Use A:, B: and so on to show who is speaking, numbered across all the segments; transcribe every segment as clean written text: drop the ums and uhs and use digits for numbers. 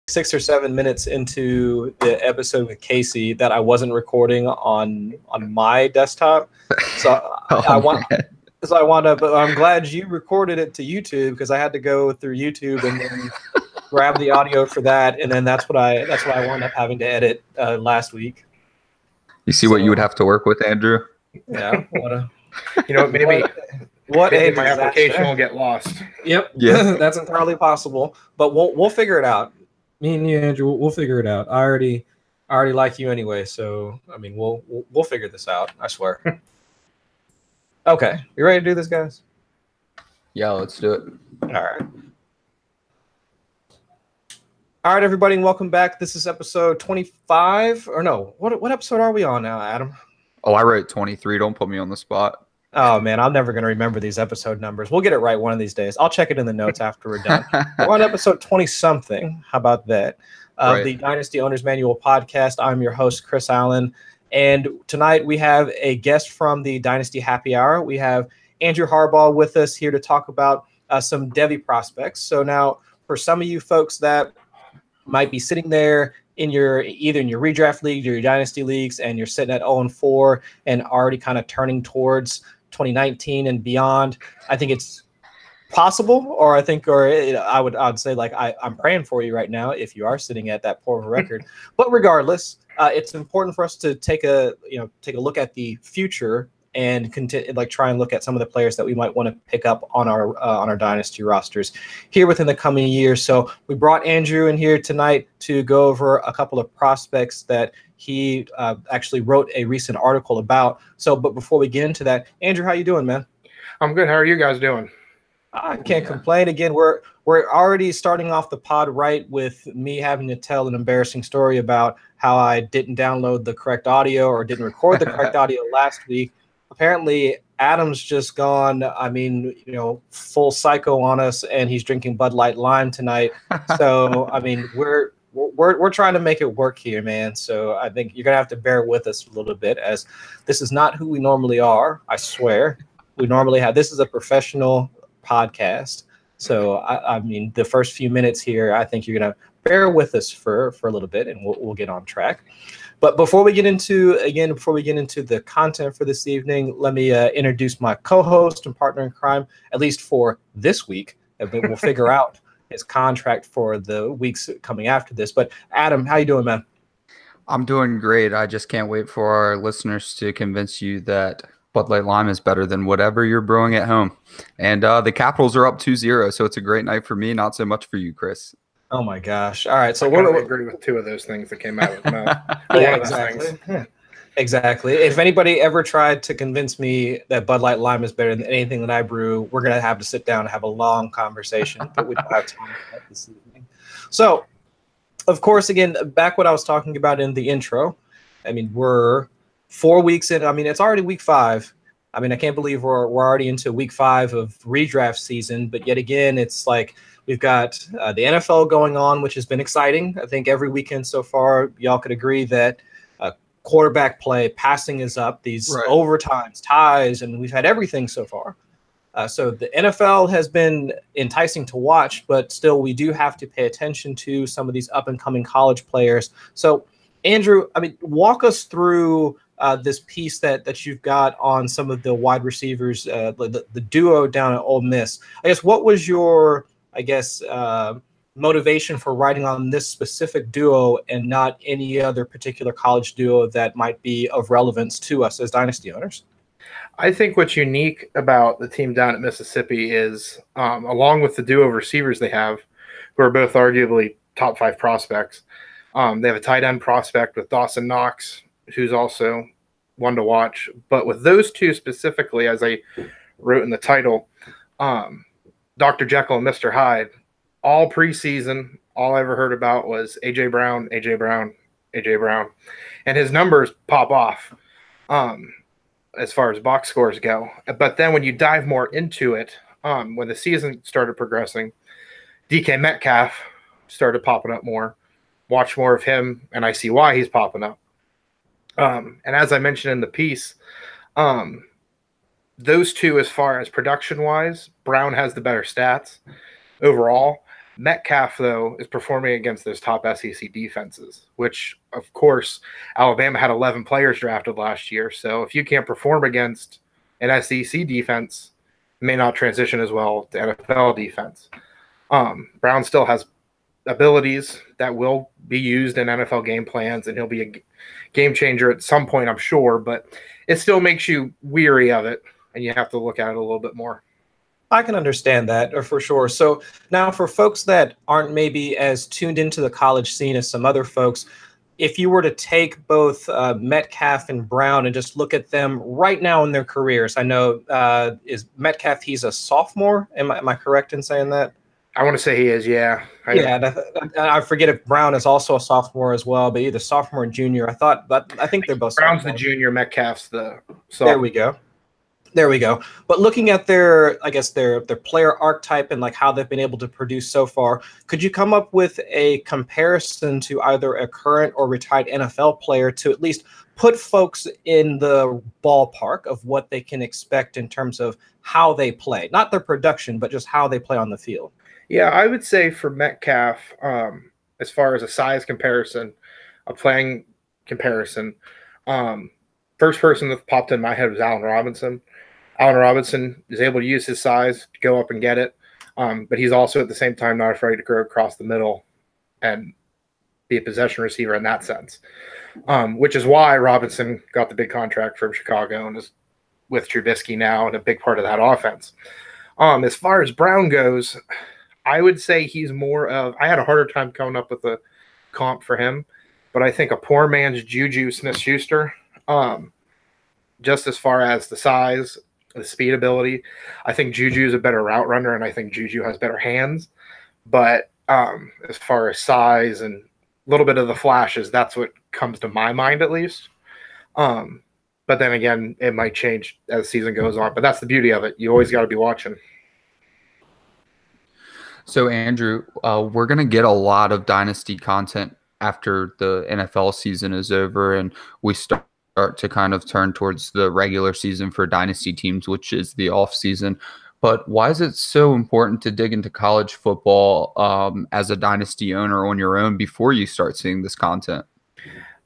A: 6 or 7 minutes into the episode with Casey that I wasn't recording on my desktop. So I wound up. But I'm glad you recorded it to YouTube because I had to go through YouTube and then grab the audio for that, and then that's what I wound up having to edit last week.
B: You see what you would have to work with, Andrew?
A: Yeah.
C: Maybe my application will get lost.
A: Yep. Yeah. That's entirely possible. But we'll figure it out. Me and you, Andrew, we'll figure it out. I already like you anyway, so I mean we'll figure this out. I swear. Okay, you ready to do this, guys?
B: Yeah, let's do it.
A: All right, everybody, and welcome back. This is episode 25. Or no, what episode are we on now, Adam?
B: Oh, I wrote 23. Don't put me on the spot.
A: Oh, man, I'm never going to remember these episode numbers. We'll get it right one of these days. I'll check it in the notes after we're done. We're on episode 20-something. How about that? Right. The Dynasty Owner's Manual podcast. I'm your host, Chris Allen. And tonight we have a guest from the Dynasty Happy Hour. We have Andrew Harbaugh with us here to talk about some devy prospects. So now, for some of you folks that might be sitting there either in your redraft league or your dynasty leagues, and you're sitting at 0-4 and already kind of turning towards 2019 and beyond, I think it's possible, I would say, like, I'm praying for you right now if you are sitting at that poor of a record. But regardless, it's important for us to take a look at the future and try and look at some of the players that we might want to pick up on our dynasty rosters here within the coming year. So we brought Andrew in here tonight to go over a couple of prospects that he actually wrote a recent article about. So, but before we get into that, Andrew, how you doing, man?
C: I'm good. How are you guys doing?
A: I can't complain. Again, we're already starting off the pod right with me having to tell an embarrassing story about how I didn't download the correct audio or didn't record the correct audio last week. Apparently, Adam's just gone, full psycho on us, and he's drinking Bud Light Lime tonight. So, I mean, we're trying to make it work here, man. So I think you're going to have to bear with us a little bit, as this is not who we normally are, I swear. This is a professional podcast. So, I mean, the first few minutes here, I think you're going to bear with us for a little bit, and we'll get on track. But before we get into the content for this evening, let me introduce my co-host and partner in crime, at least for this week. We'll figure out his contract for the weeks coming after this. But Adam, how you doing, man?
B: I'm doing great. I just can't wait for our listeners to convince you that Bud Light Lime is better than whatever you're brewing at home. And the Capitals are up 2-0, so it's a great night for me, not so much for you, Chris.
A: Oh my gosh! All right, so
C: I agree with two of those things that came out of his mouth.
A: Yeah, exactly. Exactly. If anybody ever tried to convince me that Bud Light Lime is better than anything that I brew, we're gonna have to sit down and have a long conversation. But we don't have time for that this evening. So, of course, again, back what I was talking about in the intro. I mean, we're 4 weeks in. I mean, it's already week 5. I mean, I can't believe we're already into week 5 of redraft season. But yet again, it's like, we've got the NFL going on, which has been exciting. I think every weekend so far, y'all could agree that quarterback play, passing is up, these overtimes, ties, and we've had everything so far. So the NFL has been enticing to watch, but still we do have to pay attention to some of these up-and-coming college players. So, Andrew, I mean, walk us through this piece that you've got on some of the wide receivers, the duo down at Ole Miss. I guess what was your motivation for writing on this specific duo and not any other particular college duo that might be of relevance to us as dynasty owners?
C: I think what's unique about the team down at Mississippi is, along with the duo of receivers they have, who are both arguably top 5 prospects, they have a tight end prospect with Dawson Knox, who's also one to watch. But with those two specifically, as I wrote in the title, Dr. Jekyll and Mr. Hyde, all preseason, all I ever heard about was A.J. Brown, A.J. Brown, A.J. Brown. And his numbers pop off as far as box scores go. But then when you dive more into it, when the season started progressing, DK Metcalf started popping up more. Watch more of him, and I see why he's popping up. And as I mentioned in the piece, those two, as far as production-wise, Brown has the better stats overall. Metcalf, though, is performing against those top SEC defenses, which, of course, Alabama had 11 players drafted last year. So if you can't perform against an SEC defense, it may not transition as well to NFL defense. Brown still has abilities that will be used in NFL game plans, and he'll be a game changer at some point, I'm sure, but it still makes you weary of it, and you have to look at it a little bit more.
A: I can understand that for sure. So now for folks that aren't maybe as tuned into the college scene as some other folks, if you were to take both Metcalf and Brown and just look at them right now in their careers, I know is Metcalf, he's a sophomore. Am I correct in saying that?
C: I want to say he is, yeah.
A: I forget if Brown is also a sophomore as well, but either sophomore and junior. I think they're both
C: Brown's
A: sophomore.
C: The junior, Metcalf's the sophomore.
A: There we go. But looking at their player archetype and like how they've been able to produce so far, could you come up with a comparison to either a current or retired NFL player to at least put folks in the ballpark of what they can expect in terms of how they play, not their production, but just how they play on the field?
C: Yeah, I would say for Metcalf, as far as a size comparison, a playing comparison, first person that popped in my head was Allen Robinson. Allen Robinson is able to use his size to go up and get it, but he's also at the same time not afraid to go across the middle and be a possession receiver in that sense, which is why Robinson got the big contract from Chicago and is with Trubisky now and a big part of that offense. As far as Brown goes, I would say he's more of – I had a harder time coming up with a comp for him, but I think a poor man's Juju Smith-Schuster, just as far as the size – the speed ability. I think Juju is a better route runner, and I think Juju has better hands. But as far as size and a little bit of the flashes, that's what comes to my mind at least. But then again, it might change as the season goes on. But that's the beauty of it. You always got to be watching.
B: So, Andrew, we're going to get a lot of Dynasty content after the NFL season is over and we start to kind of turn towards the regular season for Dynasty teams, which is the off season. But why is it so important to dig into college football as a Dynasty owner on your own before you start seeing this content?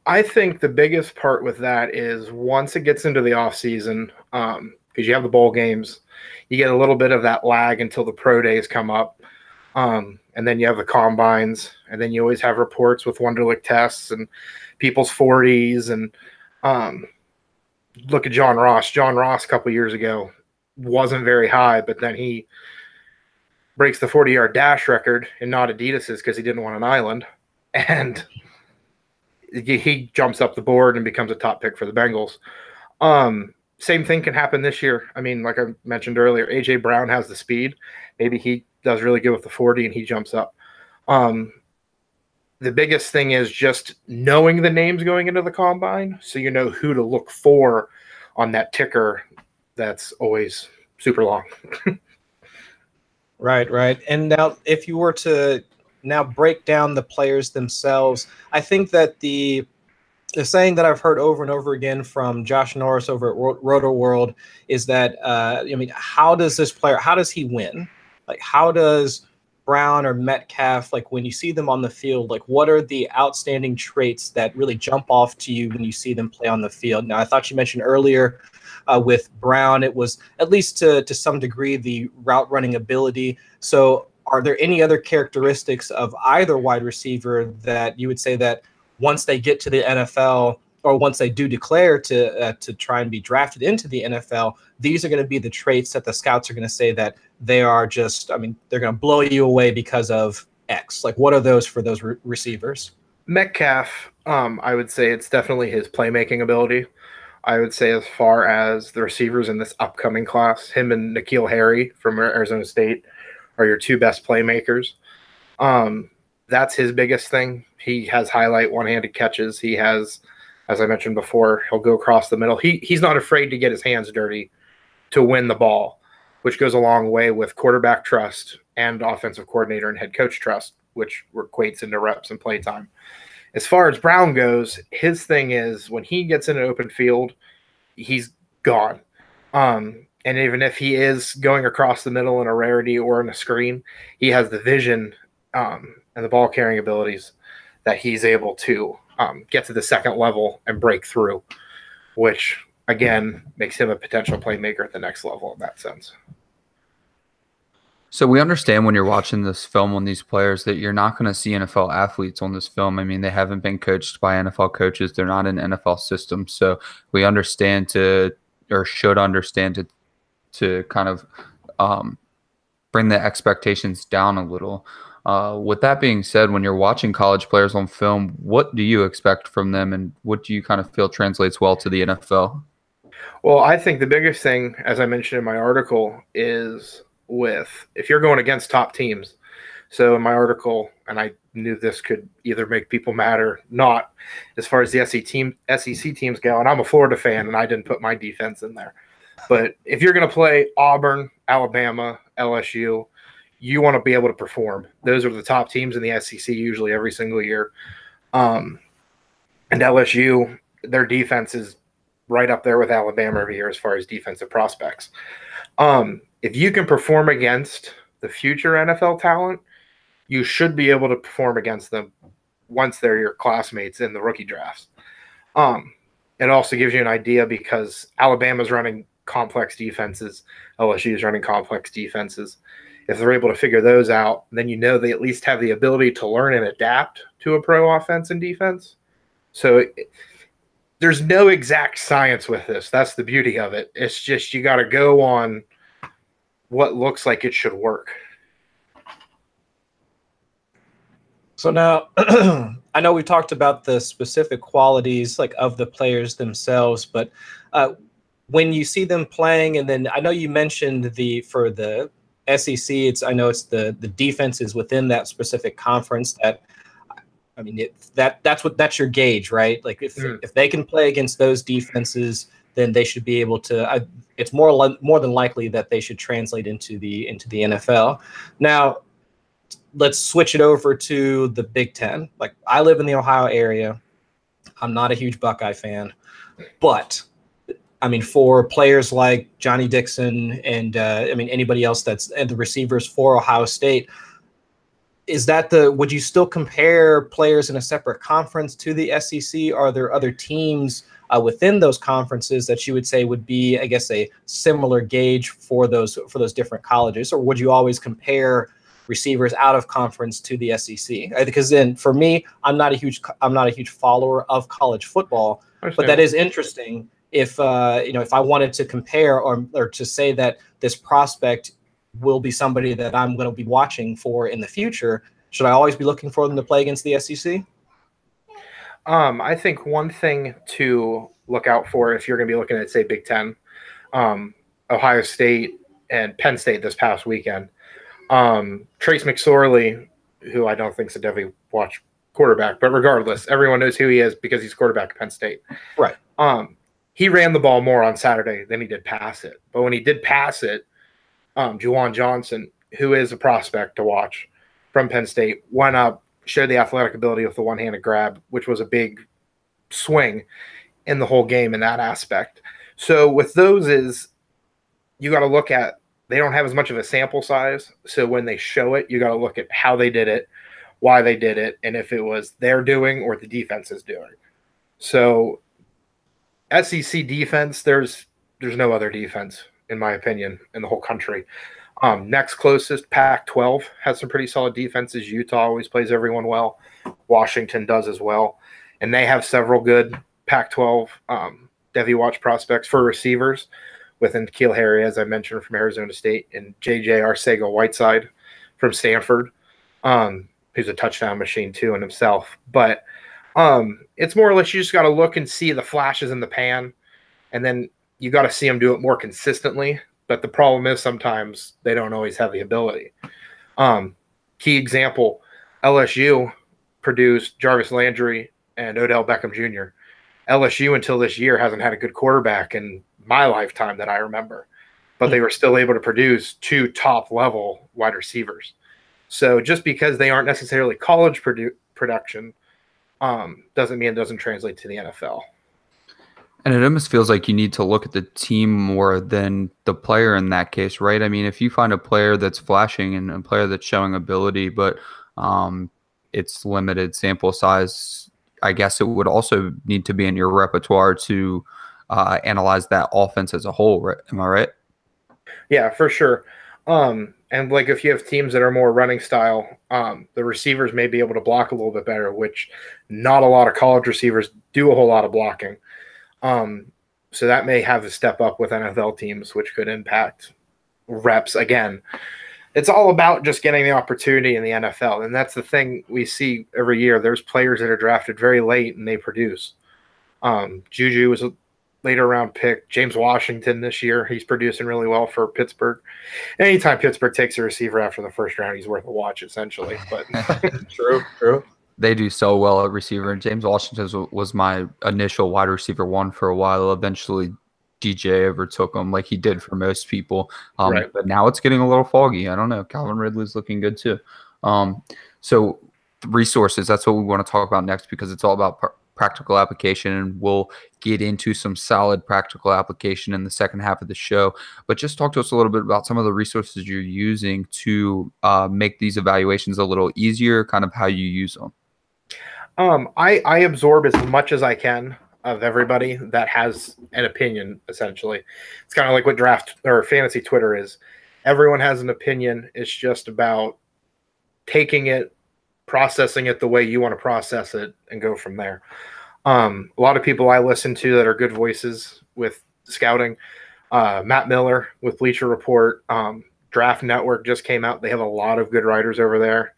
C: I think the biggest part with that is once it gets into the off season, because you have the bowl games, you get a little bit of that lag until the pro days come up. And then you have the combines, and then you always have reports with Wonderlic tests and people's 40s and look at John Ross. John Ross a couple years ago wasn't very high, but then he breaks the 40-yard dash record and not Adidas's because he didn't want an island. And he jumps up the board and becomes a top pick for the Bengals. Same thing can happen this year. I mean, like I mentioned earlier, A.J. Brown has the speed. Maybe he does really good with the 40 and he jumps up. The biggest thing is just knowing the names going into the combine so you know who to look for on that ticker that's always super long.
A: Right. And now if you were to now break down the players themselves, I think that the saying that I've heard over and over again from Josh Norris over at Roto World is that, how does he win? Like, how does Brown or Metcalf, like when you see them on the field, like what are the outstanding traits that really jump off to you when you see them play on the field? Now, I thought you mentioned earlier with Brown, it was at least to some degree the route running ability. So are there any other characteristics of either wide receiver that you would say that once they get to the NFL or once they do declare to try and be drafted into the NFL, these are going to be the traits that the scouts are going to say that they are just, they're going to blow you away because of X. Like, what are those for those receivers?
C: Metcalf, I would say it's definitely his playmaking ability. I would say as far as the receivers in this upcoming class, him and N'Keal Harry from Arizona State are your two best playmakers. That's his biggest thing. He has highlight one-handed catches. He has, as I mentioned before, he'll go across the middle. He's not afraid to get his hands dirty to win the ball, which goes a long way with quarterback trust and offensive coordinator and head coach trust, which equates into reps and play time. As far as Brown goes, his thing is when he gets in an open field, he's gone. And even if he is going across the middle in a rarity or in a screen, he has the vision and the ball carrying abilities that he's able to get to the second level and break through, which again makes him a potential playmaker at the next level in that sense.
B: So we understand when you're watching this film on these players that you're not going to see NFL athletes on this film. I mean, they haven't been coached by NFL coaches. They're not in NFL systems. So we understand should understand to kind of bring the expectations down a little. With that being said, when you're watching college players on film, what do you expect from them, and what do you kind of feel translates well to the NFL?
C: Well, I think the biggest thing, as I mentioned in my article, is if you're going against top teams. So in my article, and I knew this could either make people mad or not, as far as the SEC teams go, and I'm a Florida fan, and I didn't put my defense in there. But if you're going to play Auburn, Alabama, LSU, you want to be able to perform. Those are the top teams in the SEC usually every single year. And LSU, their defense is right up there with Alabama every year as far as defensive prospects. If you can perform against the future NFL talent, you should be able to perform against them once they're your classmates in the rookie drafts. It also gives you an idea because Alabama's running complex defenses, LSU is running complex defenses. If they're able to figure those out, then you know they at least have the ability to learn and adapt to a pro offense and defense. So there's no exact science with this. That's the beauty of it. It's just you got to go on what looks like it should work.
A: So now, I know we talked about the specific qualities like of the players themselves, but when you see them playing, and then I know you mentioned for the SEC, I know it's the defenses within that specific conference that, I mean, that's your gauge, right? Like if they can play against those defenses, then they should be able to. It's more than likely that they should translate into the NFL. Now, let's switch it over to the Big Ten. Like, I live in the Ohio area. I'm not a huge Buckeye fan, but I mean, for players like Johnny Dixon and I mean anybody else and the receivers for Ohio State, would you still compare players in a separate conference to the SEC? Are there other teams within those conferences that you would say would be, I guess, a similar gauge for those different colleges, or would you always compare receivers out of conference to the SEC? Because then, for me, I'm not a huge follower of college football, but that is interesting. If if I wanted to compare or to say that this prospect will be somebody that I'm going to be watching for in the future, should I always be looking for them to play against the SEC?
C: I think one thing to look out for if you're going to be looking at, say, Big Ten, Ohio State and Penn State this past weekend, Trace McSorley, who I don't think is a devy watch quarterback, but regardless, everyone knows who he is because he's quarterback at Penn State.
A: Right.
C: He ran the ball more on Saturday than he did pass it. But when he did pass it, Juwan Johnson, who is a prospect to watch from Penn State, went up, showed the athletic ability with the one-handed grab, which was a big swing in the whole game in that aspect. So with those you got to look at, they don't have as much of a sample size. So when they show it, you got to look at how they did it, why they did it, and if it was their doing or the defense is doing. So SEC defense, there's no other defense, in my opinion, in the whole country. Next closest, Pac-12 has some pretty solid defenses. Utah always plays everyone well. Washington does as well. And they have several good Pac-12 devy watch prospects for receivers within N'Keal Harry, as I mentioned, from Arizona State, and J.J. Arcega-Whiteside from Stanford, who's a touchdown machine too in himself. But it's more or less you just got to look and see the flashes in the pan, and then you got to see them do it more consistently. But the problem is sometimes they don't always have the ability. Key example, LSU produced Jarvis Landry and Odell Beckham Jr. LSU until this year hasn't had a good quarterback in my lifetime that I remember, but they were still able to produce two top-level wide receivers. So just because they aren't necessarily college production doesn't mean it doesn't translate to the NFL.
B: And it almost feels like you need to look at the team more than the player in that case, right? I mean, if you find a player that's flashing and a player that's showing ability, but It's limited sample size. I guess it would also need to be in your repertoire to analyze that offense as a whole, right? Am I right?
C: Yeah, for sure. And like if you have teams that are more running style, the receivers may be able to block a little bit better, which not a lot of college receivers do a whole lot of blocking. So that may have a step up with NFL teams, which could impact reps. Again, it's all about just getting the opportunity in the NFL. And that's the thing we see every year. There's players that are drafted very late and they produce. Juju was a later round pick. James Washington this year, he's producing really well for Pittsburgh. Anytime Pittsburgh takes a receiver after the first round, he's worth a watch, essentially. But
A: True.
B: They do so well at receiver. And James Washington was my initial wide receiver one for a while. Eventually, DJ overtook him like he did for most people.
C: Right.
B: But now it's getting a little foggy. I don't know. Calvin Ridley's looking good too. So resources, that's what we want to talk about next because it's all about practical application, and we'll get into some solid practical application in the second half of the show. But just talk to us a little bit about some of the resources you're using to make these evaluations a little easier, kind of how you use them.
C: I absorb as much as I can of everybody that has an opinion, essentially. It's kind of like what draft or fantasy Twitter is. Everyone has an opinion. It's just about taking it, processing it the way you want to process it, and go from there. A lot of people I listen to that are good voices with scouting. Matt Miller with Bleacher Report. Draft Network just came out. They have a lot of good writers over there.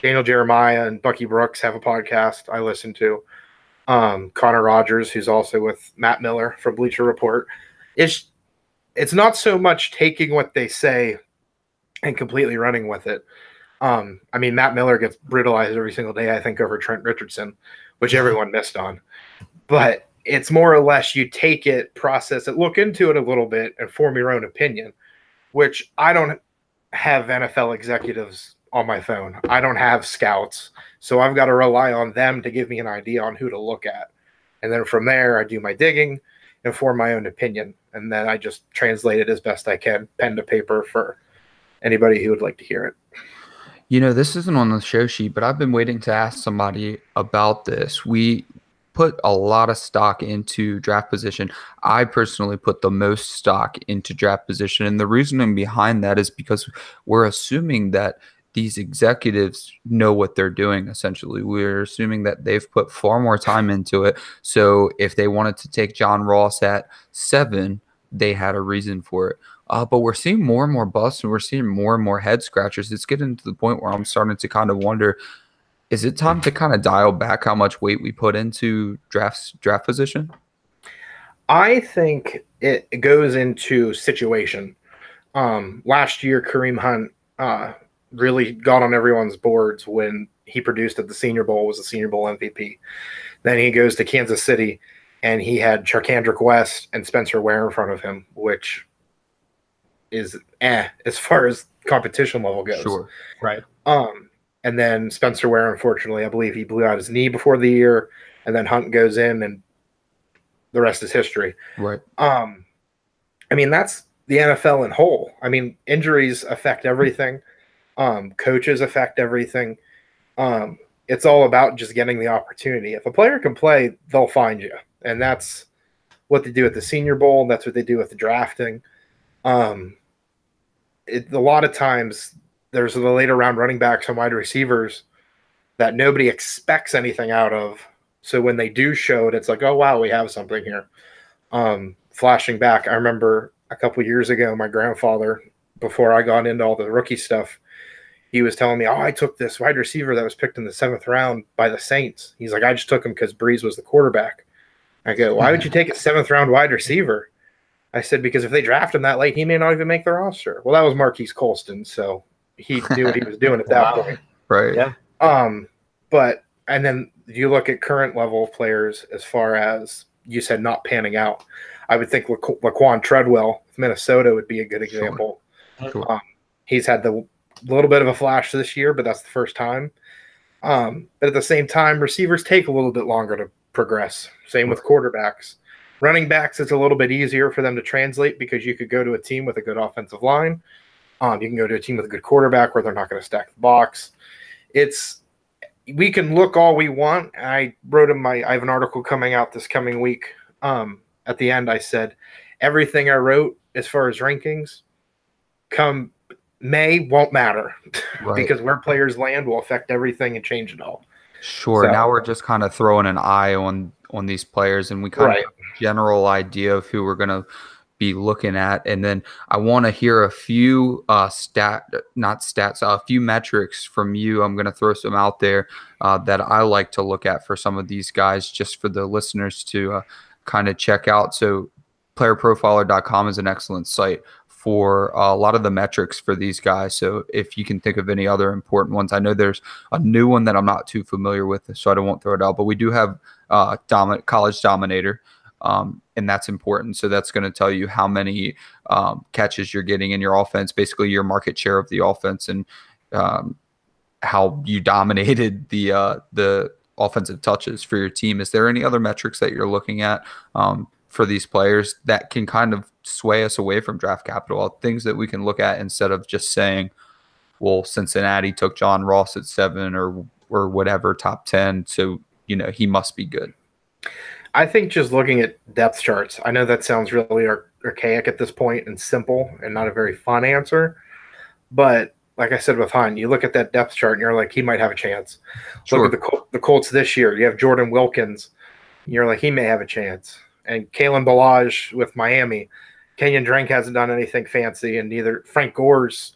C: Daniel Jeremiah and Bucky Brooks have a podcast I listen to. Connor Rogers, who's also with Matt Miller from Bleacher Report. It's not so much taking what they say and completely running with it. I mean, Matt Miller gets brutalized every single day, I think, over Trent Richardson, which everyone missed on. But it's more or less you take it, process it, look into it a little bit, and form your own opinion, which I don't have NFL executives on my phone. I don't have scouts. So I've got to rely on them to give me an idea on who to look at. And then from there, I do my digging and form my own opinion. And then I just translate it as best I can, pen to paper, for anybody who would like to hear it.
B: You know, this isn't on the show sheet, but I've been waiting to ask somebody about this. We put a lot of stock into draft position. I personally put the most stock into draft position. And the reasoning behind that is because we're assuming that these executives know what they're doing, essentially. We're assuming that they've put far more time into it. So if they wanted to take John Ross at 7, they had a reason for it. But we're seeing more and more busts, and we're seeing more and more head scratchers. It's getting to the point where I'm starting to kind of wonder, is it time to kind of dial back how much weight we put into draft position?
C: I think it goes into situation. Last year, Kareem Hunt really got on everyone's boards when he produced at the Senior Bowl, was the Senior Bowl MVP. Then he goes to Kansas City, and he had Charkandrick West and Spencer Ware in front of him, which is as far as competition level goes.
B: Sure.
A: Right.
C: And then Spencer Ware, unfortunately, I believe he blew out his knee before the year, and then Hunt goes in, and the rest is history.
B: Right.
C: I mean, that's the NFL in whole. I mean, injuries affect everything. Coaches affect everything. It's all about just getting the opportunity. If a player can play, they'll find you. And that's what they do at the Senior Bowl. That's what they do with the drafting. A lot of times there's the later round running backs and wide receivers that nobody expects anything out of. So when they do show it, it's like, oh, wow, we have something here. Flashing back, I remember a couple years ago, my grandfather, before I got into all the rookie stuff, he was telling me, oh, I took this wide receiver that was picked in the 7th round by the Saints. He's like, I just took him because Breeze was the quarterback. I go, why would you take a 7th round wide receiver? I said, because if they draft him that late, he may not even make the roster. Well, that was Marquise Colston, so he knew what he was doing at that point.
B: Right.
C: Yeah. But and then you look at current level players as far as you said not panning out. I would think Laquan Treadwell with Minnesota would be a good example.
B: Sure.
C: He's had the little bit of a flash this year, but that's the first time. But at the same time, receivers take a little bit longer to progress. Same with quarterbacks. Running backs, it's a little bit easier for them to translate because you could go to a team with a good offensive line. You can go to a team with a good quarterback where they're not going to stack the box. we can look all we want. I wrote I have an article coming out this coming week. At the end, I said everything I wrote as far as rankings come May won't matter because where players land will affect everything and change it all.
B: Sure. So, now we're just kind of throwing an eye on these players, and we kind of have a general idea of who we're going to be looking at. And then I want to hear a few a few metrics from you. I'm going to throw some out there that I like to look at for some of these guys, just for the listeners to kind of check out. So playerprofiler.com is an excellent site for a lot of the metrics for these guys. So if you can think of any other important ones, I know there's a new one that I'm not too familiar with, so I won't throw it out, but we do have College Dominator, and that's important. So that's going to tell you how many catches you're getting in your offense, basically your market share of the offense, and how you dominated the offensive touches for your team. Is there any other metrics that you're looking at for these players that can kind of sway us away from draft capital, things that we can look at instead of just saying, well, Cincinnati took John Ross at 7 or whatever, top 10, so he must be good?
C: I think just looking at depth charts, I know that sounds really archaic at this point and simple and not a very fun answer, but like I said with Hunt, you look at that depth chart and you're like, he might have a chance. Sure. Look at the Colts this year. You have Jordan Wilkins. You're like, he may have a chance. And Kalen Ballage with Miami. Kenyon Drake hasn't done anything fancy, and neither Frank Gore's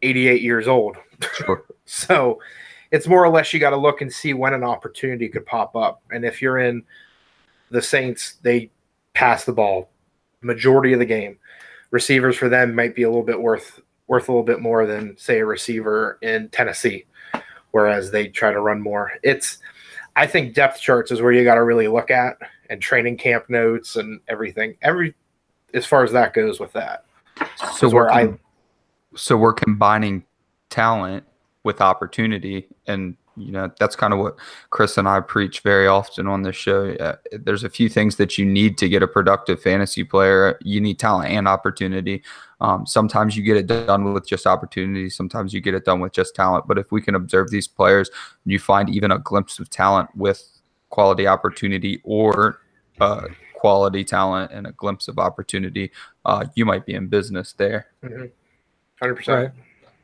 C: 88 years old.
B: Sure.
C: So it's more or less you got to look and see when an opportunity could pop up. And if you're in the Saints, they pass the ball majority of the game. Receivers for them might be a little bit worth a little bit more than, say, a receiver in Tennessee, whereas they try to run more. I think depth charts is where you got to really look at, and training camp notes and everything. As far as that goes with that.
B: So we're combining talent with opportunity, and that's kind of what Chris and I preach very often on this show. There's a few things that you need to get a productive fantasy player. You need talent and opportunity. Sometimes you get it done with just opportunity. Sometimes you get it done with just talent. But if we can observe these players, and you find even a glimpse of talent with quality opportunity, or quality talent and a glimpse of opportunity, you might be in business there.
C: 100%.
A: Right.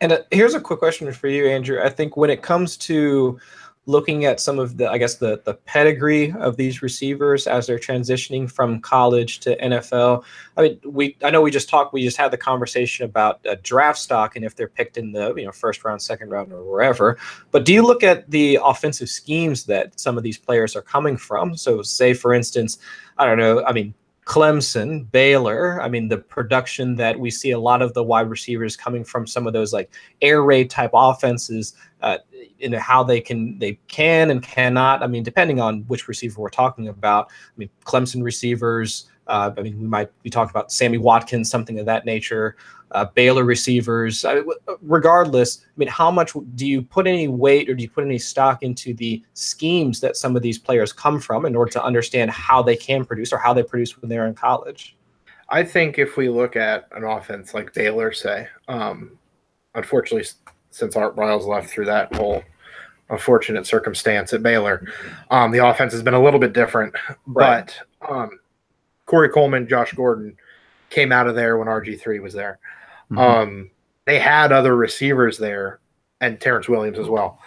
A: And here's a quick question for you, Andrew. I think when it comes to looking at some of the pedigree of these receivers as they're transitioning from college to NFL, I know we just had the conversation about draft stock and if they're picked in the first round, second round, or wherever. But do you look at the offensive schemes that some of these players are coming from? So say, for instance, Clemson, Baylor, the production that we see a lot of the wide receivers coming from some of those like air raid type offenses, how they can and cannot, depending on which receiver we're talking about. Clemson receivers, we might be talking about Sammy Watkins, something of that nature. Baylor receivers, regardless, how much do you put any weight or do you put any stock into the schemes that some of these players come from in order to understand how they can produce or how they produce when they're in college?
C: I think if we look at an offense like Baylor, say, unfortunately, since Art Briles left through that whole unfortunate circumstance at Baylor, the offense has been a little bit different. Right. But Corey Coleman, Josh Gordon came out of there when RG3 was there. Mm-hmm. They had other receivers there, and Terrence Williams as well.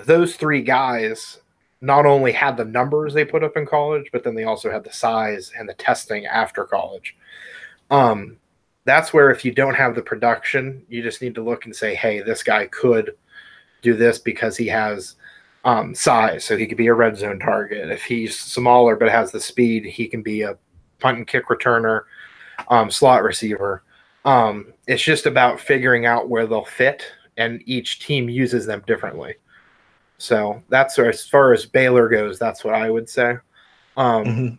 C: Those three guys not only had the numbers they put up in college, but then they also had the size and the testing after college. That's where if you don't have the production, you just need to look and say, hey, this guy could do this because he has size, so he could be a red zone target. If he's smaller but has the speed, he can be a punt and kick returner, slot receiver. It's just about figuring out where they'll fit, and each team uses them differently. So that's as far as Baylor goes, that's what I would say. And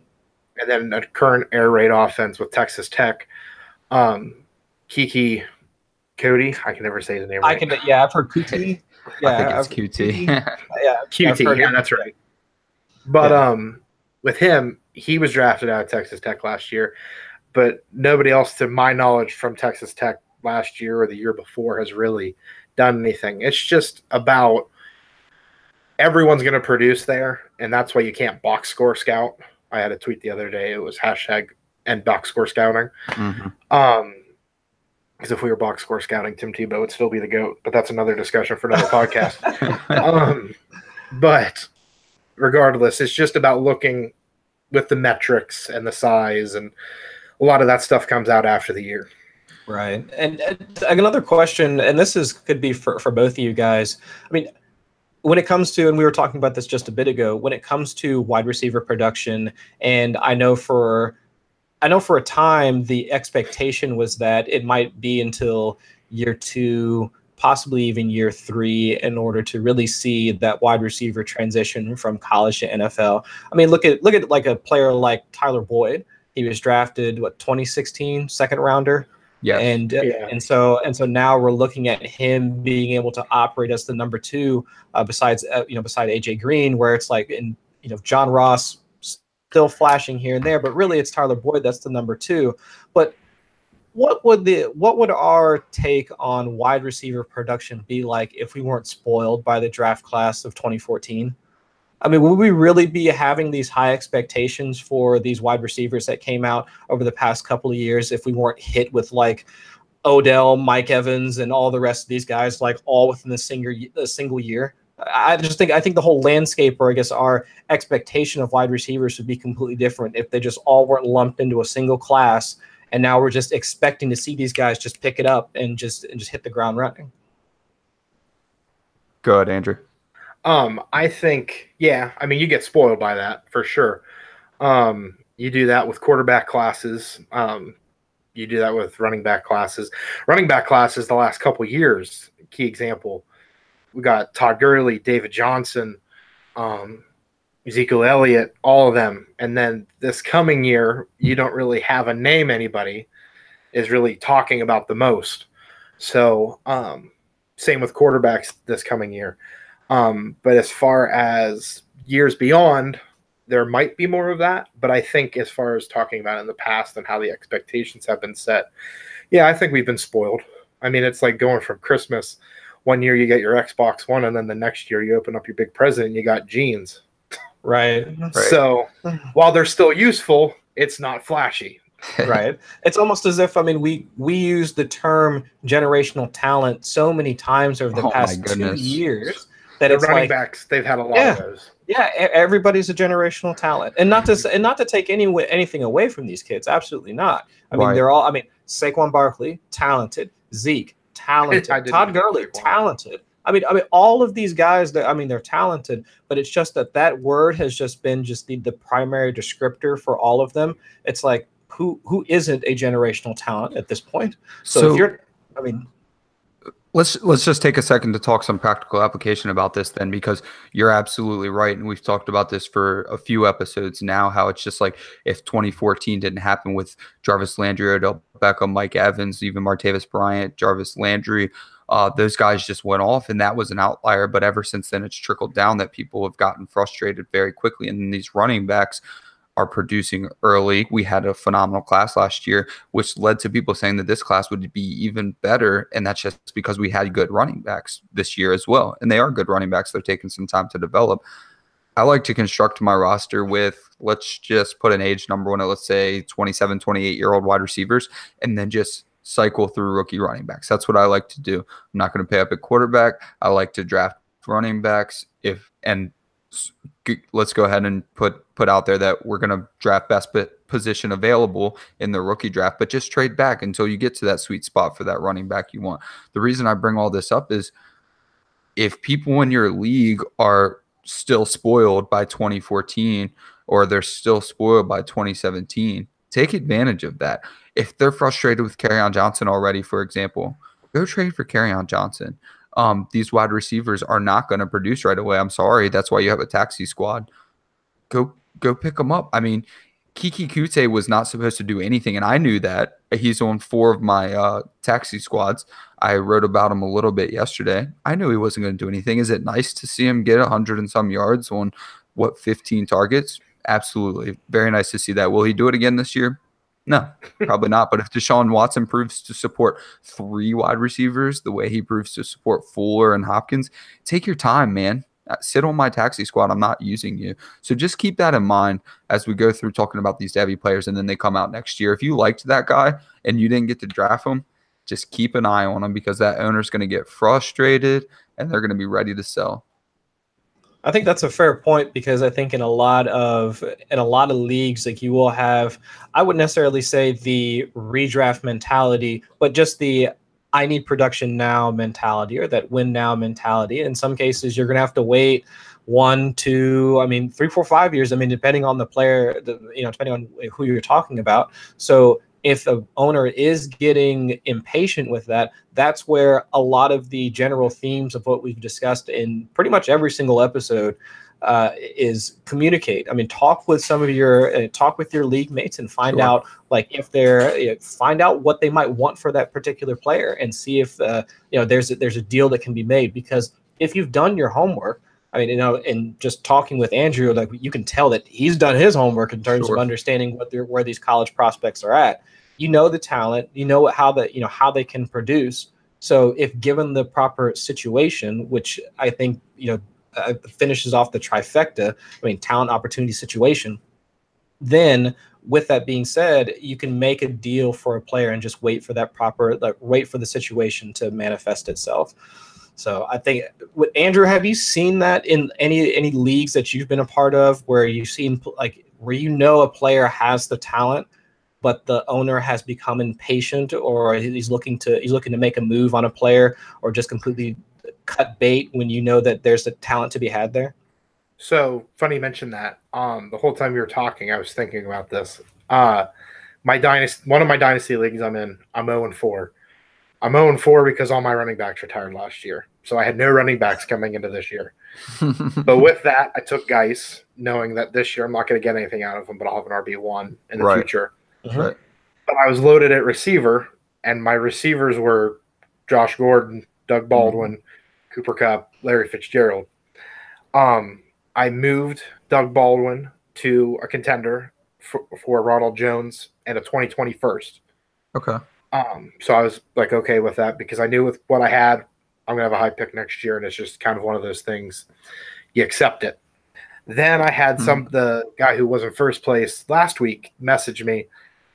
C: then a current air raid offense with Texas Tech, Kiki Cody. I can never say the name right.
A: I've heard QT.
B: Yeah, I think it's QT.
C: QT, yeah, that's right. But with him, he was drafted out of Texas Tech last year, but nobody else, to my knowledge, from Texas Tech last year or the year before has really done anything. It's just about everyone's going to produce there, and that's why you can't box score scout. I had a tweet the other day. It was # box score scouting. Because if we were box score scouting, Tim Tebow would still be the GOAT, but that's another discussion for another podcast. But regardless, it's just about looking with the metrics and the size, and a lot of that stuff comes out after the year.
A: Right. And another question, and this could be for both of you guys. I mean, when it comes to, and we were talking about this just a bit ago, when it comes to wide receiver production, and I know for a time the expectation was that it might be until year 2, possibly even year 3, in order to really see that wide receiver transition from college to NFL. I mean, look at like a player like Tyler Boyd. He was drafted 2016, second rounder.
B: Yeah.
A: And so now we're looking at him being able to operate as the number 2 beside AJ Green, where it's like, John Ross still flashing here and there, but really it's Tyler Boyd that's the number 2. But what would our take on wide receiver production be like if we weren't spoiled by the draft class of 2014? I mean, would we really be having these high expectations for these wide receivers that came out over the past couple of years if we weren't hit with like Odell, Mike Evans, and all the rest of these guys, like all within a single year? I think the whole landscape, or I guess our expectation of wide receivers, would be completely different if they just all weren't lumped into a single class, and now we're just expecting to see these guys just pick it up and just hit the ground running.
B: Go ahead, Andrew.
C: I think, I mean, you get spoiled by that for sure. You do that with quarterback classes. You do that with running back classes. Running back classes the last couple of years, key example, we got Todd Gurley, David Johnson, Ezekiel Elliott, all of them. And then this coming year, you don't really have a name anybody is really talking about the most. So same with quarterbacks this coming year. But as far as years beyond, there might be more of that. But I think as far as talking about it in the past and how the expectations have been set, I think we've been spoiled. I mean, it's like going from Christmas. One year you get your Xbox One, and then the next year you open up your big present and you got jeans.
A: Right.
C: So while they're still useful, it's not flashy.
A: Right. It's almost as if, I mean, we use the term generational talent so many times over the past 2 years that it's
C: running backs, they've had a lot of those.
A: Yeah, everybody's a generational talent. And not to take anything away from these kids, absolutely not. I mean, they're all, Saquon Barkley, talented. Zeke, talented. Todd Gurley, talented. I mean, all of these guys, they're talented, but it's just that word has just been the primary descriptor for all of them. It's like, who isn't a generational talent at this point? So if you're,
B: let's just take a second to talk some practical application about this then, because you're absolutely right. And we've talked about this for a few episodes now, how it's just like, if 2014 didn't happen with Jarvis Landry, Odell Beckham, Mike Evans, even Martavis Bryant, Jarvis Landry, those guys just went off, and that was an outlier. But ever since then, it's trickled down that people have gotten frustrated very quickly. And then these running backs are producing early. We had a phenomenal class last year, which led to people saying that this class would be even better. And that's just because we had good running backs this year as well. And they are good running backs. They're taking some time to develop. I like to construct my roster with, let's just put an age number on it, let's say 27, 28-year-old wide receivers, and then just cycle through rookie running backs. That's what I like to do. I'm not going to pay up at quarterback. I like to draft running backs let's go ahead and put out there that we're going to draft best position available in the rookie draft, but just trade back until you get to that sweet spot for that running back you want. The reason I bring all this up is if people in your league are still spoiled by 2014 or they're still spoiled by 2017, take advantage of that. If they're frustrated with Kerryon Johnson already, for example, go trade for Kerryon Johnson. These wide receivers are not going to produce right away. I'm sorry. That's why you have a taxi squad. Go pick them up. I mean, Kiki Kute was not supposed to do anything, and I knew that. He's on 4 of my taxi squads. I wrote about him a little bit yesterday. I knew he wasn't going to do anything. Is it nice to see him get 100 and some yards on 15 targets? Absolutely. Very nice to see that. Will he do it again this year? No, probably not. But if Deshaun Watson proves to support 3 wide receivers the way he proves to support Fuller and Hopkins, take your time, man. Sit on my taxi squad. I'm not using you. So just keep that in mind as we go through talking about these devy players, and then they come out next year. If you liked that guy and you didn't get to draft him, just keep an eye on him, because that owner's going to get frustrated and they're going to be ready to sell.
A: I think that's a fair point, because I think in a lot of leagues, like, you will have, I wouldn't necessarily say the redraft mentality, but just the I need production now mentality, or that win now mentality. In some cases, you're going to have to wait 1, 2, 3, 4, 5 years. Depending on the player, depending on who you're talking about. So if the owner is getting impatient with that, that's where a lot of the general themes of what we've discussed in pretty much every single episode is communicate. Talk with some of your talk with your league mates and find out, like, if they're find out what they might want for that particular player, and see if there's a deal that can be made. Because if you've done your homework, and just talking with Andrew, like, you can tell that he's done his homework in terms of understanding where these college prospects are at. The talent, how they can produce. So if given the proper situation, which I think, finishes off the trifecta, talent, opportunity, situation, then with that being said, you can make a deal for a player and just wait for the situation to manifest itself. So I think, with Andrew, have you seen that in any leagues that you've been a part of, where you've seen, like, where a player has the talent, but the owner has become impatient, or he's looking to make a move on a player, or just completely cut bait when that there's a talent to be had there?
C: So funny you mentioned that. The whole time you were talking, I was thinking about this. One of my dynasty leagues I'm in, I'm 0-4. I'm 0-4 because all my running backs retired last year. So I had no running backs coming into this year. But with that, I took Geis, knowing that this year I'm not going to get anything out of him, but I'll have an RB1 in the future.
B: Right.
C: But I was loaded at receiver, and my receivers were Josh Gordon, Doug Baldwin, Cooper Kupp, Larry Fitzgerald. I moved Doug Baldwin to a contender for Ronald Jones and a 2020 first.
B: Okay.
C: So I was like, okay with that, because I knew with what I had, I'm going to have a high pick next year, and it's just kind of one of those things. You accept it. Then I had the guy who was in first place last week message me,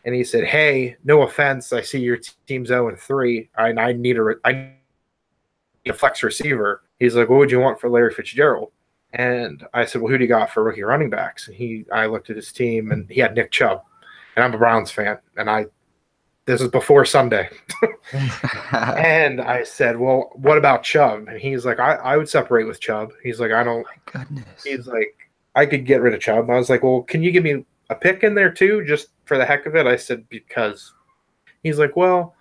C: and he said, hey, no offense, I see your team's 0-3. I need a flex receiver. He's like, what would you want for Larry Fitzgerald? And I said, well, who do you got for rookie running backs? And I looked at his team, and he had Nick Chubb. And I'm a Browns fan, and this is before Sunday. And I said, well, what about Chubb? And he's like, I would separate with Chubb. He's like,
B: My goodness.
C: He's like, I could get rid of Chubb. I was like, well, can you give me a pick in there too, just for the heck of it? I said, because. He's like, what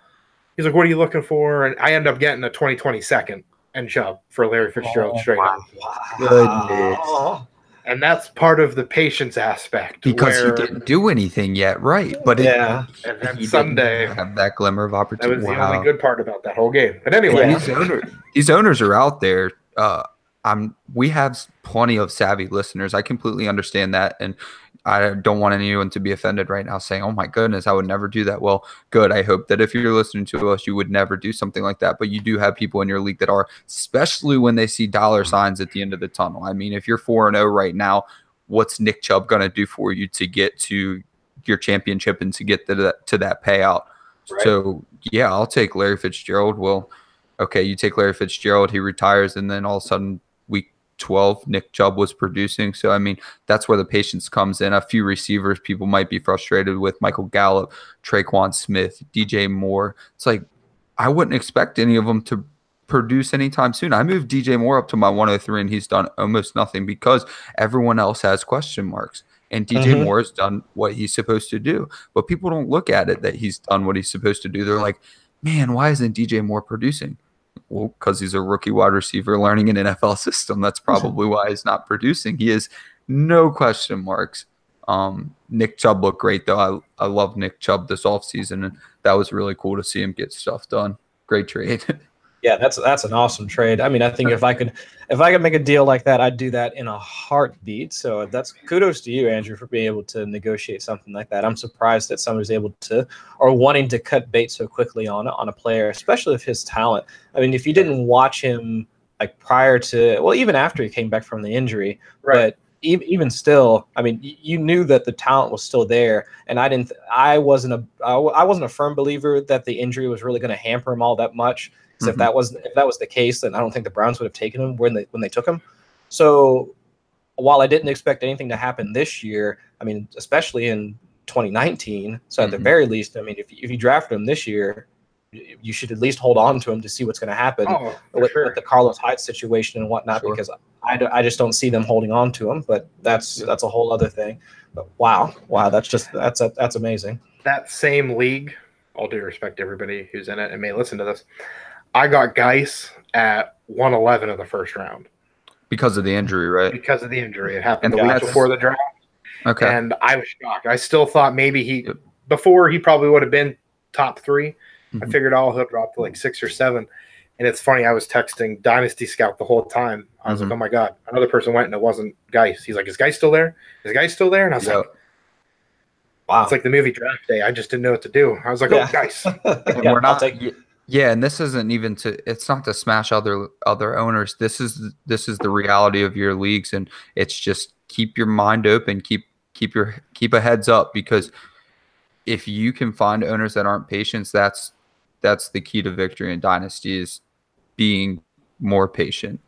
C: are you looking for? And I end up getting a 2020 second and Chubb for Larry Fitzgerald straight up.
B: Goodness.
C: And that's part of the patience aspect.
B: Because he didn't do anything yet, right? But
C: and then Sunday
B: have that glimmer of opportunity.
C: That was the only good part about that whole game. But anyway,
B: these owners are out there. We have plenty of savvy listeners. I completely understand that, and I don't want anyone to be offended right now saying, oh my goodness, I would never do that. Well, good. I hope that if you're listening to us, you would never do something like that. But you do have people in your league that are, especially when they see dollar signs at the end of the tunnel. If you're 4-0 right now, what's Nick Chubb going to do for you to get to your championship and to get to that payout? Right. So, yeah, I'll take Larry Fitzgerald. Well, okay, you take Larry Fitzgerald, he retires, and then all of a sudden, week 12, Nick Chubb was producing. So, that's where the patience comes in. A few receivers people might be frustrated with: Michael Gallup, Traquan Smith, DJ Moore. It's like, I wouldn't expect any of them to produce anytime soon. I moved DJ Moore up to my 103, and he's done almost nothing because everyone else has question marks. And DJ Moore has done what he's supposed to do. But people don't look at it that he's done what he's supposed to do. They're like, man, why isn't DJ Moore producing? Well, because he's a rookie wide receiver learning an NFL system. That's probably why he's not producing. He has no question marks. Nick Chubb looked great, though. I love Nick Chubb this offseason, and that was really cool to see him get stuff done. Great trade.
A: Yeah, that's an awesome trade. I mean, I think if I could make a deal like that, I'd do that in a heartbeat. So that's kudos to you, Andrew, for being able to negotiate something like that. I'm surprised that somebody's able to or wanting to cut bait so quickly on a player, especially of his talent. I mean, if you didn't watch him like prior to, well, even after he came back from the injury, but even still, I mean, you knew that the talent was still there, and I wasn't a firm believer that the injury was really going to hamper him all that much. Because if that was the case, then I don't think the Browns would have taken him when they took him. So while I didn't expect anything to happen this year, I mean, especially in 2019, so at the very least, I mean, if you drafted him this year, you should at least hold on to him to see what's going to happen with the Carlos Hyde situation and whatnot, because I just don't see them holding on to him. But that's a whole other thing. But wow, that's amazing.
C: That same league, all due respect to everybody who's in it and may listen to this, I got Geis at 111 of the first round.
B: Because of the injury, right?
C: Because of the injury. It happened the week before the draft.
B: Okay.
C: And I was shocked. I still thought maybe before he probably would have been top 3. I figured he'll drop to like 6 or 7. And it's funny, I was texting Dynasty Scout the whole time. I was like, oh my God. Another person went and it wasn't Geis. He's like, is Geis still there? Is Geis still there? And I was like, wow. It's like the movie Draft Day. I just didn't know what to do. I was like, oh, Geis.
B: We're not and this isn't even it's not to smash other owners. This is the reality of your leagues, and it's just keep your mind open, keep a heads up, because if you can find owners that aren't patient, that's the key to victory in Dynasty, is being more patient.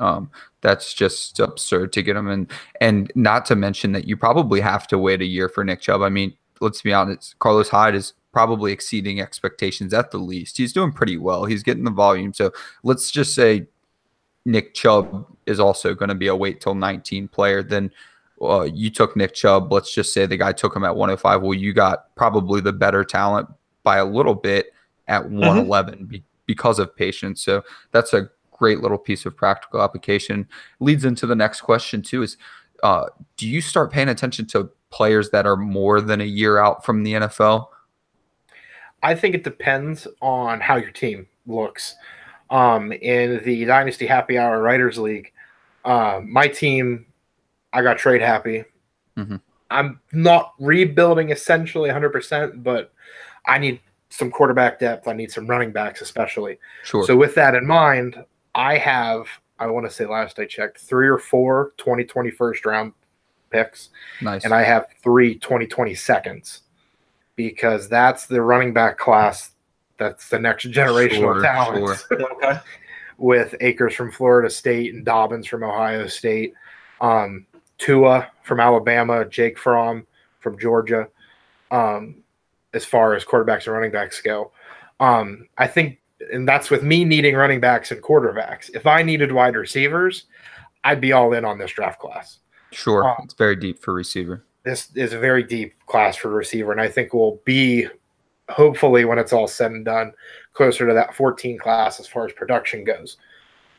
B: That's just absurd to get them, and not to mention that you probably have to wait a year for Nick Chubb. I mean, let's be honest, Carlos Hyde is probably exceeding expectations at the least. He's doing pretty well. He's getting the volume. So let's just say Nick Chubb is also going to be a wait till 19 player. Then you took Nick Chubb. Let's just say the guy took him at 105. Well, you got probably the better talent by a little bit at 111 because of patience. So that's a great little piece of practical application. Leads into the next question too, is do you start paying attention to players that are more than a year out from the NFL?
C: I think it depends on how your team looks. In the Dynasty Happy Hour Writers League, my team, I got trade happy. I'm not rebuilding essentially 100%, but I need some quarterback depth. I need some running backs especially.
B: Sure.
C: So with that in mind, I want to say last I checked, 3 or 4 2020 first round picks.
B: Nice.
C: And I have 3 2020 seconds. Because that's the running back class. That's the next generation of talent.
A: Okay.
C: With Akers from Florida State and Dobbins from Ohio State, Tua from Alabama, Jake Fromm from Georgia. As far as quarterbacks and running backs go, I think, and that's with me needing running backs and quarterbacks. If I needed wide receivers, I'd be all in on this draft class.
B: Sure, it's very deep for receiver.
C: This is a very deep class for receiver, and I think we'll be, hopefully, when it's all said and done, closer to that 14 class as far as production goes.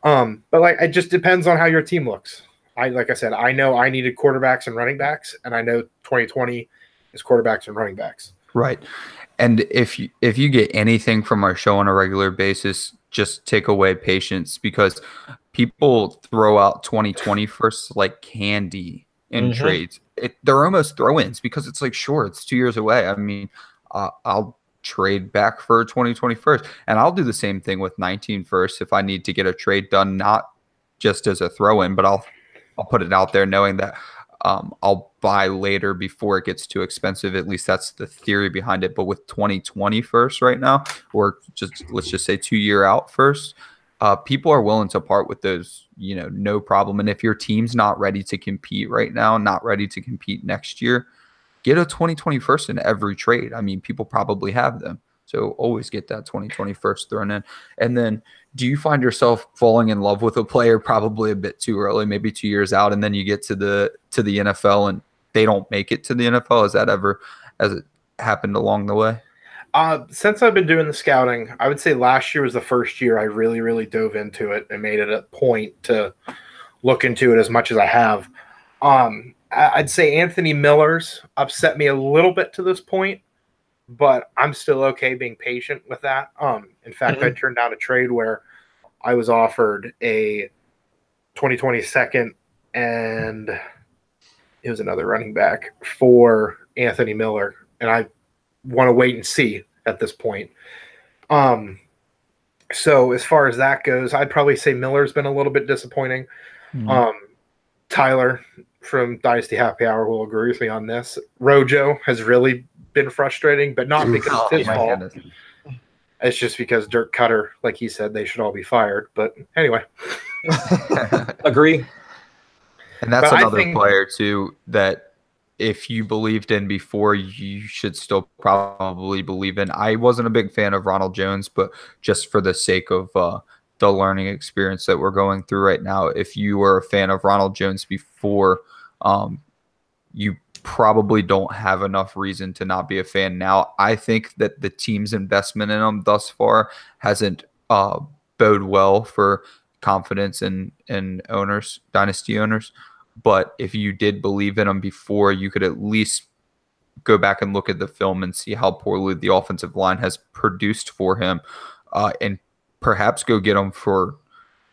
C: But it just depends on how your team looks. Like I said, I know I needed quarterbacks and running backs, and I know 2020 is quarterbacks and running backs.
B: Right. And if you get anything from our show on a regular basis, just take away patience, because people throw out 2020 first like candy in trades. They're almost throw-ins, because it's like, sure, it's 2 years away. I mean, I'll trade back for 2020 first, and I'll do the same thing with 19 first if I need to get a trade done, not just as a throw-in, but I'll put it out there knowing that I'll buy later before it gets too expensive. At least that's the theory behind it. But with 2020 first right now, or let's just say 2 year out first, people are willing to part with those, no problem. And if your team's not ready to compete right now, not ready to compete next year, get a 2020 first in every trade. I mean, people probably have them. So always get that 2020 first thrown in. And then do you find yourself falling in love with a player probably a bit too early, maybe 2 years out, and then you get to the NFL and they don't make it to the NFL? Has it happened along the way?
C: Since I've been doing the scouting, I would say last year was the first year I really, really dove into it and made it a point to look into it as much as I have. I'd say Anthony Miller's upset me a little bit to this point, but I'm still okay being patient with that. In fact, I turned down a trade where I was offered a 2020 second, and it was another running back for Anthony Miller, and I want to wait and see at this point. So as far as that goes, I'd probably say Miller's been a little bit disappointing. Tyler from Dynasty Happy Hour will agree with me on this. Rojo has really been frustrating, but not because it's his fault. Goodness. It's just because Dirk Cutter, like he said, they should all be fired. But anyway.
A: Agree.
B: And that's another player, too, that if you believed in before, you should still probably believe in. I wasn't a big fan of Ronald Jones, but just for the sake of the learning experience that we're going through right now, if you were a fan of Ronald Jones before, you probably don't have enough reason to not be a fan now. I think that the team's investment in him thus far hasn't bode well for confidence in owners, dynasty owners. But if you did believe in him before, you could at least go back and look at the film and see how poorly the offensive line has produced for him, and perhaps go get him for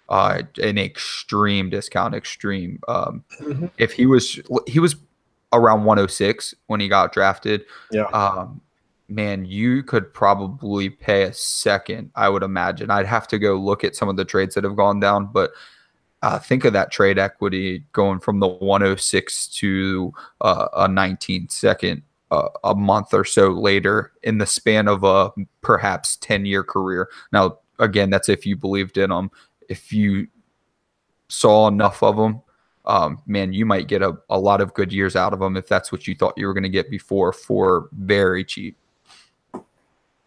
B: an extreme discount. If he was around 106 when he got drafted.
A: Yeah.
B: Man, you could probably pay a second, I would imagine. I'd have to go look at some of the trades that have gone down, but think of that trade equity going from the 106 to a 19 second a month or so later in the span of a perhaps 10-year career. Now, again, that's if you believed in them. If you saw enough of them, man, you might get a lot of good years out of them if that's what you thought you were going to get before for very cheap.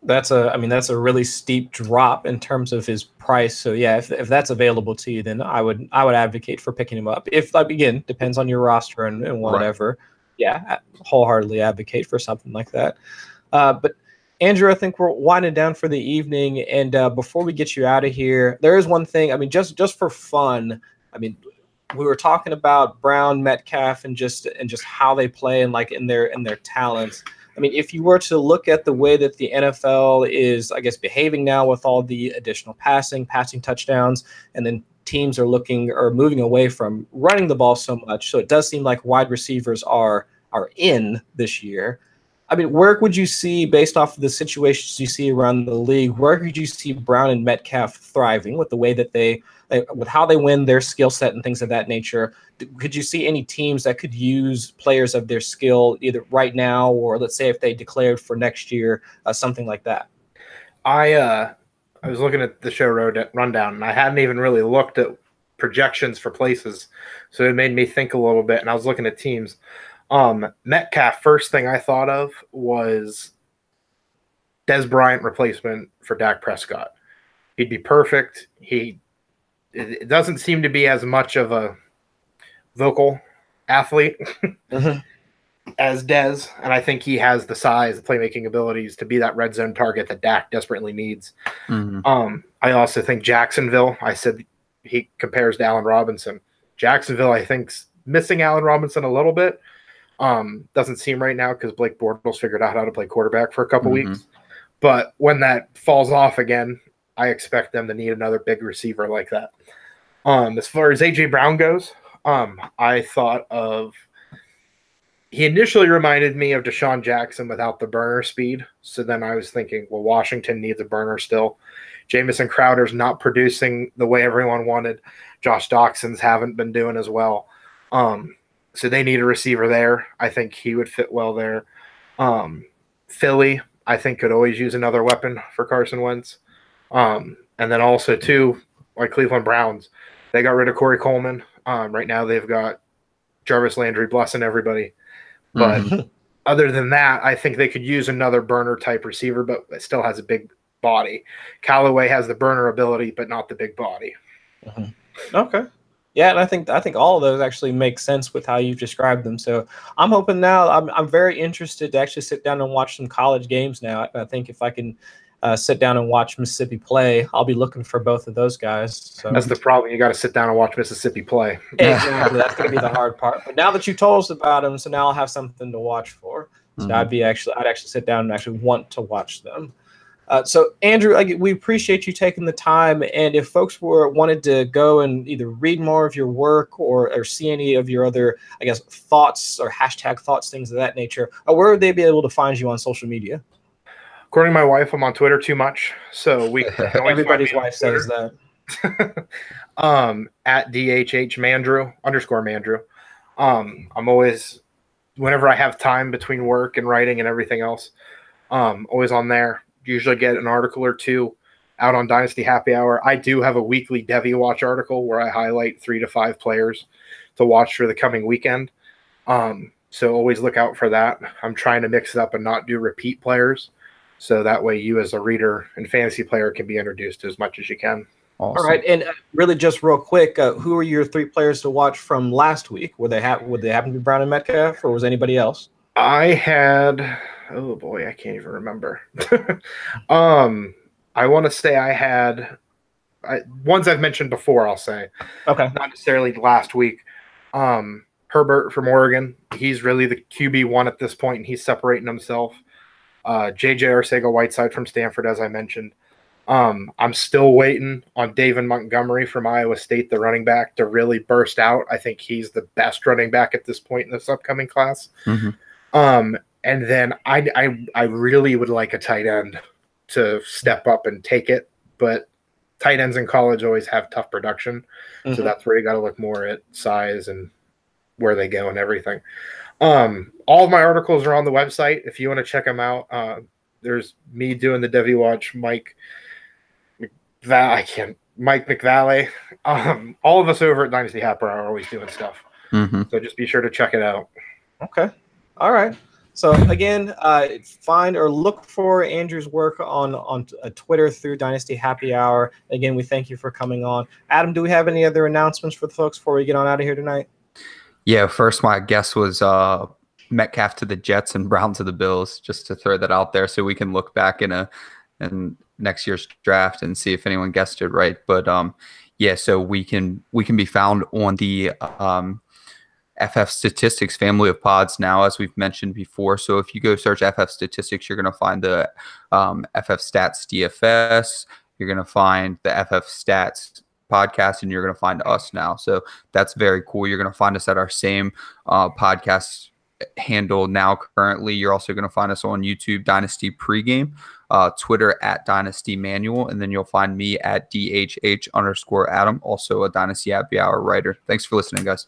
A: That's a really steep drop in terms of his price. So yeah, if that's available to you, then I would advocate for picking him up. If, again, depends on your roster and whatever. Right. Yeah, I wholeheartedly advocate for something like that. But Andrew, I think we're winding down for the evening, and before we get you out of here, there is one thing. I mean, just for fun. I mean, we were talking about Brown, Metcalf, and just how they play and like in their talents. I mean, if you were to look at the way that the NFL is, I guess, behaving now with all the additional passing touchdowns, and then teams are moving away from running the ball so much. So it does seem like wide receivers are in this year. I mean, where would you see, based off of the situations you see around the league, where could you see Brown and Metcalf thriving with the way that with how they win, their skill set and things of that nature? Could you see any teams that could use players of their skill either right now or let's say if they declared for next year, something like that?
C: I was looking at the show rundown, and I hadn't even really looked at projections for places, so it made me think a little bit, and I was looking at teams. Metcalf, first thing I thought of was Des Bryant replacement for Dak Prescott. He'd be perfect. It doesn't seem to be as much of a vocal athlete as Des, and I think he has the size, the playmaking abilities to be that red zone target that Dak desperately needs. I also think Jacksonville, I said he compares to Allen Robinson. Jacksonville, I think's missing Allen Robinson a little bit. Doesn't seem right now because Blake Bortles figured out how to play quarterback for a couple weeks. But when that falls off again, I expect them to need another big receiver like that. As far as A.J. Brown goes, I thought of – he initially reminded me of Deshaun Jackson without the burner speed. So then I was thinking, well, Washington needs a burner still. Jamison Crowder's not producing the way everyone wanted. Josh Doxson's haven't been doing as well. So they need a receiver there. I think he would fit well there. Philly, I think, could always use another weapon for Carson Wentz. And then also, too, like Cleveland Browns, they got rid of Corey Coleman. Right now they've got Jarvis Landry blessing everybody. But other than that, I think they could use another burner-type receiver, but it still has a big body. Callaway has the burner ability, but not the big body.
A: Okay. Yeah, and I think all of those actually make sense with how you've described them. So I'm hoping now. I'm very interested to actually sit down and watch some college games now. I think if I can sit down and watch Mississippi play, I'll be looking for both of those guys. So
C: that's the problem. You got to sit down and watch Mississippi play.
A: Exactly. That's going to be the hard part. But now that you told us about them, so now I'll have something to watch for. So I'd actually sit down and actually want to watch them. So Andrew, we appreciate you taking the time. And if folks wanted to go and either read more of your work or see any of your other, I guess, thoughts or hashtag thoughts, things of that nature, where would they be able to find you on social media?
C: According to my wife, I'm on Twitter too much, so we can always
A: everybody's wife says that.
C: At DHH _Mandrew. I'm always, whenever I have time between work and writing and everything else, always on there. Usually get an article or two out on Dynasty Happy Hour. I do have a weekly Devy Watch article where I highlight 3 to 5 players to watch for the coming weekend. So always look out for that. I'm trying to mix it up and not do repeat players, so that way you as a reader and fantasy player can be introduced as much as you can.
A: Awesome. All right, and really just real quick, who are your 3 players to watch from last week? Would they happen to be Brown and Metcalf, or was anybody else?
C: I had, oh boy, I can't even remember. I want to say I had ones I've mentioned before. I'll say,
A: okay,
C: not necessarily last week. Herbert from Oregon, he's really the QB1 at this point, and he's separating himself. JJ Arcega-Whiteside from Stanford, as I mentioned. I'm still waiting on David Montgomery from Iowa State, the running back, to really burst out. I think he's the best running back at this point in this upcoming class.
B: Mm-hmm.
C: And then I really would like a tight end to step up and take it, but tight ends in college always have tough production. Mm-hmm. So that's where you got to look more at size and where they go and everything. All of my articles are on the website if you want to check them out. There's me doing the Devy Watch, Mike McValley. All of us over at Dynasty Happer are always doing stuff.
B: Mm-hmm.
C: So just be sure to check it out.
A: Okay. All right. So again, find or look for Andrew's work on Twitter through Dynasty Happy Hour. Again, we thank you for coming on. Adam, do we have any other announcements for the folks before we get on out of here tonight?
B: Yeah, first my guess was Metcalf to the Jets and Brown to the Bills, just to throw that out there so we can look back in next year's draft and see if anyone guessed it right. But yeah, so we can be found on the FF Statistics family of pods now, as we've mentioned before. So if you go search FF Statistics, you're going to find the FF Stats DFS. You're going to find the FF Stats podcast, and you're going to find us now. So that's very cool. You're going to find us at our same podcast handle now currently. You're also going to find us on YouTube, Dynasty Pregame, Twitter at Dynasty Manual, and then you'll find me at DHH_Adam, also a Dynasty Happy Hour writer. Thanks for listening, guys.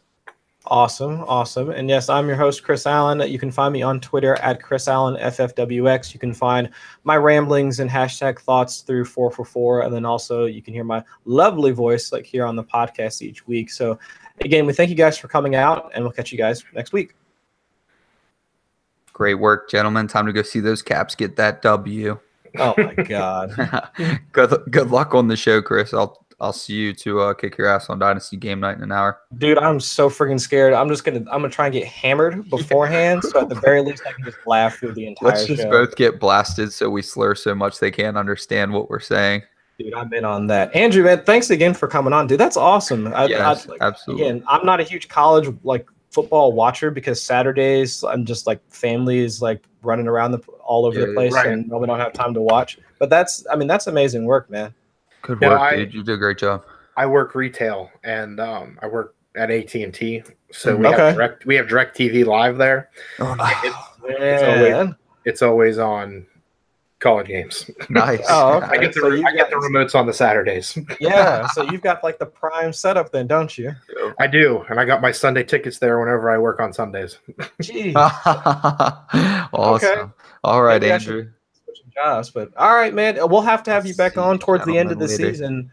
A: Awesome. And yes, I'm your host, Chris Allen. You can find me on Twitter at ChrisAllenFFWX. You can find my ramblings and hashtag thoughts through 444, and then also you can hear my lovely voice like here on the podcast each week. So again, we thank you guys for coming out, and we'll catch you guys next week.
B: Great work, gentlemen. Time to go see those Caps get that W.
A: Oh my God.
B: Good luck on the show, Chris. I'll see you to kick your ass on Dynasty Game Night in an hour.
A: Dude, I'm so freaking scared. I'm gonna try and get hammered beforehand, so at the very least I can just laugh through the entire show.
B: Let's just both get blasted so we slur so much they can't understand what we're saying.
A: Dude, I've been on that. Andrew, man, thanks again for coming on. Dude, that's awesome.
B: Yes, absolutely.
A: Again, I'm not a huge college football watcher because Saturdays I'm just family is running around all over the place, and we don't have time to watch. But that's amazing work, man.
B: Good work, dude. You did a great job.
C: I work retail, and I work at AT&T, so we have DirecTV Live there.
B: Oh,
C: it's always on college games.
B: Nice.
A: Oh, okay.
C: I get the remotes on the Saturdays.
A: Yeah, so you've got the prime setup then, don't you?
C: I do, and I got my Sunday tickets there whenever I work on Sundays.
A: Jeez.
B: Awesome.
A: Okay.
B: All right, Andrew.
A: Jobs, but all right, man, we'll have to have you back on towards the end of the season,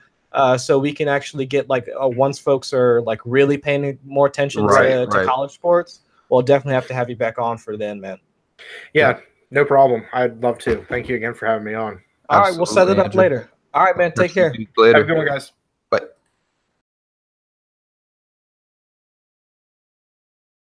A: so we can actually get once folks are really paying more attention to college sports. We'll definitely have to have you back on for then, man.
C: Yeah, no problem. I'd love to. Thank you again for having me on.
A: All right, we'll set it up later. All right, man, take care.
B: Later.
C: Have a good one, guys.